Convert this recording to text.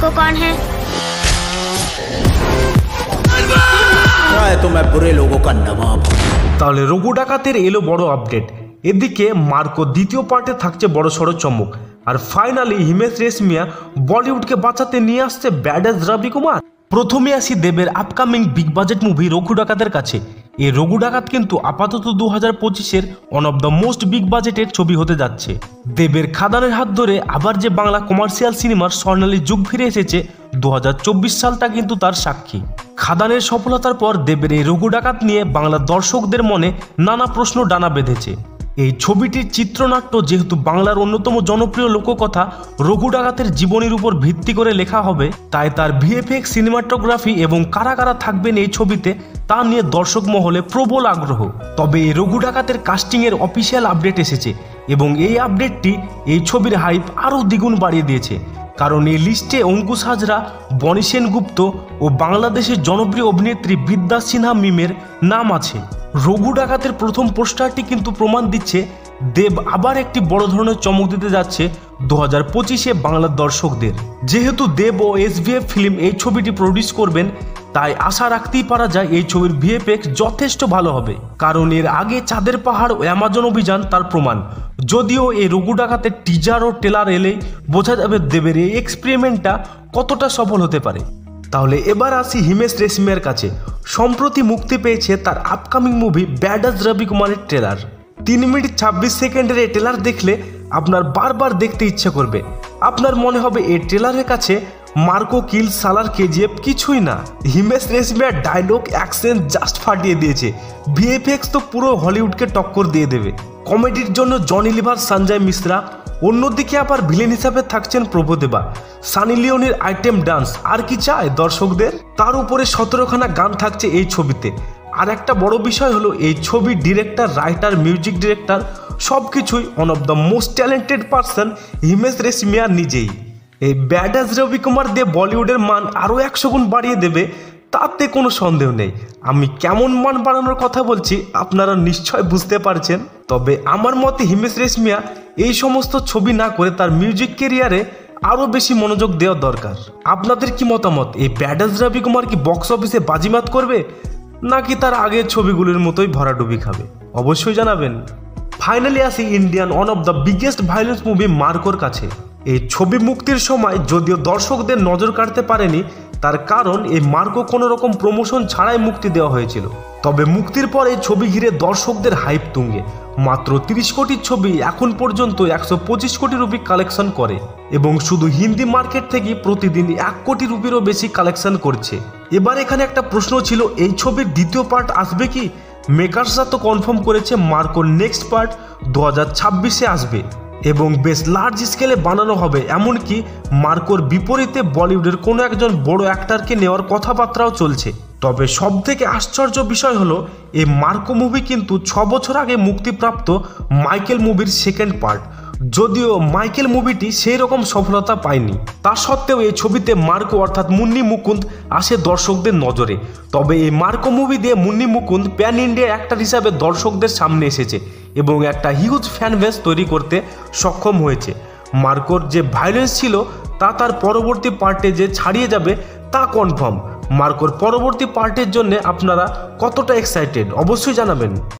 Marco कौन है? तो मैं बुरे लोगों का नवाब। তাহলে রঘু ডাকাতের এলো বড় আপডেট। এদিকে মার্কো দ্বিতীয় পার্টে থাকছে বড় সড়ো চমক। আর ফাইনালি হিমেশ রেশমিয়া বলিউডকে বাঁচাতে নিয়ে আসছে ব্যাডাস রবি কুমার। প্রথমে আসি দেবের upcoming big budget movie Raghu ডাকাতের কাছে। এই রঘু ডাকাত কিন্তু আপাতত 2025-এর one of the most big বাজেটের ছবি হতে যাচ্ছে। দেবের খাদানের হাত ধরে আবার যে বাংলা কমার্শিয়াল সিনেমার স্বর্ণালী যুগ ফিরে এসেছে 2024 সালটা কিন্তু তার সাক্ষী। খাদানের সফলতার পর দেবের এই রঘু ডাকাত নিয়ে বাংলা দর্শকদের মনে নানা প্রশ্ন ডানা বেঁধেছে। এই ছবিটির চিত্রনাট্য যেহেতু বাংলার অন্যতম জনপ্রিয় লোককথা রঘু ডাকাতের জীবনের উপর ভিত্তি করে লেখা হবে, তাই তার ভিএফএক্স, সিনেমাটোগ্রাফি এবং কারা কারা থাকবেন এই ছবিতে তা নিয়ে দর্শক মহলে প্রবল আগ্রহ। তবে এই রঘু ডাকাতের কাস্টিংয়ের অফিসিয়াল আপডেট এসেছে এবং এই আপডেটটি এই ছবির হাইপ আরও দ্বিগুণ বাড়িয়ে দিয়েছে। কারণ এই লিস্টে অঙ্কুশ হাজরা, বনি সেনগুপ্ত ও বাংলাদেশের জনপ্রিয় অভিনেত্রী বিদ্যা সিনহা মিমের নাম আছে। রঘু ডাকাতের প্রথম পোস্টারটি কিন্তু প্রমাণ দিচ্ছে দেব আবার একটি বড় ধরনের চমক দিতে যাচ্ছে 2025-এ বাংলার দর্শকদের। যেহেতু দেব ও এসভিএফ ফিল্ম এই ছবিটি প্রডিউস করবেন, তাই আশা রাখতেই পারা যায় এই ছবির ভিএফএক্স যথেষ্ট ভালো হবে। কারণ এর আগে চাঁদের পাহাড় ও অ্যামাজন অভিযান তার প্রমাণ। যদিও এই রঘু ডাকাতের টিজার ও ট্রেলার এলেই বোঝা যাবে দেবের এই এক্সপেরিমেন্টটা কতটা সফল হতে পারে। তাহলে এবার আসি হিমেশ রেশমিয়ার কাছে। সম্প্রতি মুক্তি পেয়েছে তার আপকামিং মুভি ব্যাডাস রবি কুমারের ট্রেলার। 3 মিনিট 26 সেকেন্ডের এই ট্রেলার দেখলে আপনার বারবার দেখতে ইচ্ছে করবে। আপনার মনে হবে এই ট্রেলারের কাছে মার্কো কিল সালার কেজিএফ কিছুই না। হিমেশ রেশমিয়ার ডায়লগ, অ্যাকশন জাস্ট ফাটিয়ে দিয়েছে। ভিএফএক্স তো পুরো হলিউডকে টক্কর দিয়ে দেবে। কমেডির জন্য জনি লিভার, সঞ্জয় মিশ্রা, অন্যদিকে আবার ভিলেন হিসাবে থাকছেন প্রভুদেবা। সানি লিওনের আইটেম ডান্স আর কি চায় দর্শকদের। তার উপরে 17খানা গান থাকছে এই ছবিতে। আর একটা বড় বিষয় হলো এই ছবির ডিরেক্টর, রাইটার, মিউজিক ডিরেক্টর সবকিছুই one of the most talented person Himesh Reshammiya নিজেই। এই ব্যাডাস রবি কুমার দিয়ে বলিউডের মান আরও 100 গুণ বাড়িয়ে দেবে, তাতে কোনো সন্দেহ নেই। আমি কেমন মান বাড়ানোর কথা বলছি আপনারা নিশ্চয় বুঝতে পারছেন। তবে আমার মতে হিমেশ রেশমিয়া এই সমস্ত ছবি না করে তার মিউজিক ক্যারিয়ারে আরও বেশি মনোযোগ দেওয়া দরকার। আপনাদের কি মতামত? এই ব্যাডাস রবি কুমার কি বক্স অফিসে বাজিমাত করবে, নাকি তার আগের ছবিগুলোর মতোই ভরাডুবি খাবে? অবশ্যই জানাবেন। ফাইনালি আসি Indian one of the biggest violence movie মার্কোর কাছে। এই ছবি মুক্তির সময় যদিও দর্শকদের নজর কাটতে পারেনি, তার কারণ এই মার্কো কোনো রকম প্রমোশন ছাড়াই মুক্তি দেওয়া হয়েছিল। তবে মুক্তির পরে ছবি ঘিরে দর্শকদের হাইপ তুঙ্গে। মাত্র 30 কোটির ছবি এখন পর্যন্ত 125 কোটি রুপি কালেকশন করে এবং শুধু হিন্দি মার্কেট থেকে প্রতিদিন 1 কোটি রুপিরও বেশি কালেকশন করছে। এবার এখানে একটা প্রশ্ন ছিল, এই ছবির দ্বিতীয় পার্ট আসবে কি? মেকার্সরা তো কনফার্ম করেছে মার্কোর নেক্সট পার্ট 2026-এ আসবে এবং বেশ লার্জ স্কেলে বানানো হবে। এমনকি মার্কোর বিপরীতে বলিউডের কোনো একজন বড় অ্যাক্টরকে নেওয়ার কথাবার্তাও চলছে। তবে সব থেকে আশ্চর্য বিষয় হলো এই মার্কো মুভি কিন্তু 6 বছর আগে মুক্তিপ্রাপ্ত মাইকেল মুভির সেকেন্ড পার্ট। যদিও মাইকেল মুভিটি সেই রকম সফলতা পায়নি, তা সত্ত্বেও এই ছবিতে মার্কো অর্থাৎ মুন্নি মুকুন্দ আসে দর্শকদের নজরে। তবে এই মার্কো মুভি দিয়ে Unni Mukundan pan India actor হিসাবে দর্শকদের সামনে এসেছে এবং একটা হিউজ ফ্যান বেস তৈরি করতে সক্ষম হয়েছে। মার্কোর যে ভায়োলেন্স ছিল তা তার পরবর্তী পার্টে যে ছাড়িয়ে যাবে তা কনফার্ম। মার্কোর পরবর্তী পার্টের জন্য আপনারা কতটা এক্সাইটেড অবশ্যই জানাবেন।